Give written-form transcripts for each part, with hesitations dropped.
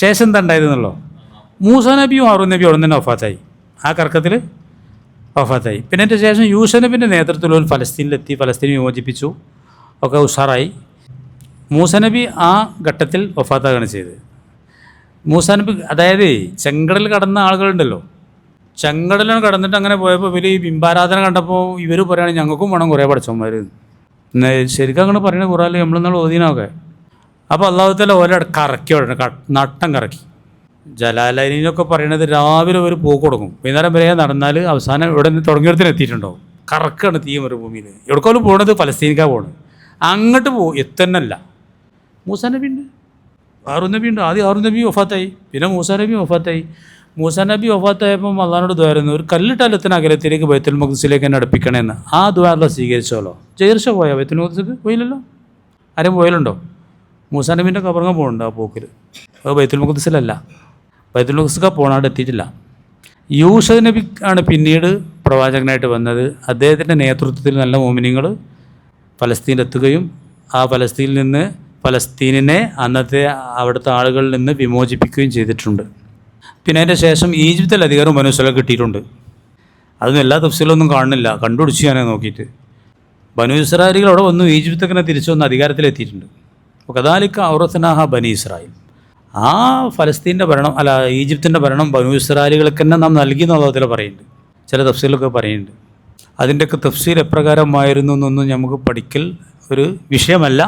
ശേഷം എന്താ ഉണ്ടായിരുന്നല്ലോ, മൂസ നബിയും ഹാറൂൻ നബിയും അവിടെ തന്നെ വഫാത്തായി, ആ കറക്കത്തിൽ വഫാത്തായി. പിന്നെ അതിൻ്റെ ശേഷം യൂസ നബിൻ്റെ നേതൃത്വത്തിൽ ഒരു ഫലസ്തീനിലെത്തി, ഫലസ്തീൻ വിമോചിപ്പിച്ചു, ഒക്കെ ഉഷാറായി. മൂസ നബി ആ ഘട്ടത്തിൽ വഫാത്താകാണ് ചെയ്തത്. മൂസ നബി, അതായത് ചെങ്കടൽ കടന്ന ആളുകളുണ്ടല്ലോ, ചെങ്കടലാണ് കടന്നിട്ട് അങ്ങനെ പോയപ്പോൾ ഇവർ ഈ ബിംബാരാധന കണ്ടപ്പോൾ ഇവർ പറയുകയാണെങ്കിൽ ഞങ്ങൾക്കും വേണം കുറേ പടച്ചവന്മാർ. ശരിക്കും അങ്ങനെ പറയുന്നത് കുറേ നമ്മളെന്നാൽ ഓതീനൊക്കെ. അപ്പോൾ അള്ളാഹു തആല ഓരോ കറക്കി അവിടെ നട്ടം കറക്കി. ജലാലൈനൊക്കെ പറയണത് രാവിലെ ഒരു പോക്ക് കൊടുക്കും, വൈകുന്നേരം വരെ നടന്നാൽ അവസാനം ഇവിടെ നിന്ന് തുടങ്ങിയിടത്തിന് എത്തിയിട്ടുണ്ടാവും. കറക്കാണ് തീ മരുഭൂമിയിൽ. എവിടേക്കാളും പോകണത് ഫലസ്തീനിക്കാണ് പോകുന്നത്. അങ്ങോട്ട് എത്തന്നല്ല. മൂസ നബി ഉണ്ട്, ഹാറൂൻ നബി ഉണ്ട്. ആദ്യം ഹാറൂൻ നബി വഫാത്തായി, പിന്നെ മൂസ നബി വഫാത്തായി. മൂസ നബി വഫാത്തായപ്പം അള്ളാഹിനോട് ദ്വാരുന്നു, ഒരു കല്ലിട്ടാലത്തിന് അകലത്തിലേക്ക് ബൈത്തുൽ മഖ്ദിസിലേക്ക് എന്നെ അടുപ്പിക്കണമെന്ന്. ആ ദ്വാരല്ല സ്വീകരിച്ചോളോ. ജെയർഷ പോയോ ബൈത്തുൽ മഖ്ദിസിക്ക്? പോയില്ലല്ലോ. ആരും പോയാലുണ്ടോ? മൂസ നബീൻ്റെ കബറങ്ങ പോകുന്നുണ്ട് ആ പോക്കിൽ. അത് ബൈത്തുൽ മഖ്ദിസിലല്ല, ബൈത്തുൽ മഖ്ദിസിലേക്ക് പോകണാണ്ട് എത്തിയിട്ടില്ല. യൂസ നബി ആണ് പിന്നീട് പ്രവാചകനായിട്ട് വന്നത്. അദ്ദേഹത്തിൻ്റെ നേതൃത്വത്തിൽ നല്ല മോമിനിങ്ങൾ ഫലസ്തീനിലെത്തുകയും ആ ഫലസ്തീനിൽ നിന്ന് ഫലസ്തീനിനെ അന്നത്തെ അവിടുത്തെ ആളുകളിൽ നിന്ന് വിമോചിപ്പിക്കുകയും ചെയ്തിട്ടുണ്ട്. പിന്നെ അതിൻ്റെ ശേഷം ഈജിപ്തിൽ അധികാരം ബനൂ ഇസ്രായേൽ കിട്ടിയിട്ടുണ്ട്. അതൊന്നും എല്ലാ തഫ്സീലൊന്നും കാണുന്നില്ല, കണ്ടുപിടിച്ച് ഞാൻ നോക്കിയിട്ട്. ബനൂ ഇസ്രായേലികൾ അവിടെ വന്നു, ഈജിപ്തൊക്കെ തിരിച്ചു വന്ന് അധികാരത്തിലെത്തിയിട്ടുണ്ട്. അപ്പോൾ കദാലിക ഔറസ്നാഹ ബനി ഇസ്രായേൽ. ആ ഫലസ്തീൻ്റെ ഭരണം അല്ല ഈജിപ്തിൻ്റെ ഭരണം ബനൂ ഇസ്രായേലികൾക്ക് തന്നെ നാം നൽകി എന്നുള്ളതിൽ പറയുന്നുണ്ട്, ചില തഫ്സീലൊക്കെ പറയുന്നുണ്ട്. അതിൻ്റെയൊക്കെ തഫ്സീൽ എപ്രകാരമായിരുന്നു എന്നൊന്നും നമുക്ക് പഠിക്കൽ ഒരു വിഷയമല്ല,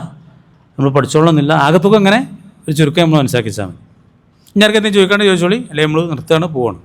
നമ്മൾ പഠിച്ചോളണമെന്നില്ല. ആകത്തുക അങ്ങനെ ഒരു ചുരുക്കം നമ്മൾ മനസ്സിലാക്കിച്ചാൽ മതി. ഇനി ആർക്കെന്തെങ്കിലും ചോദിക്കാണ്ട് ചോദിച്ചോളി, അല്ലെങ്കിൽ നമ്മൾ നിർത്തുകയാണ്, പോവാണ്.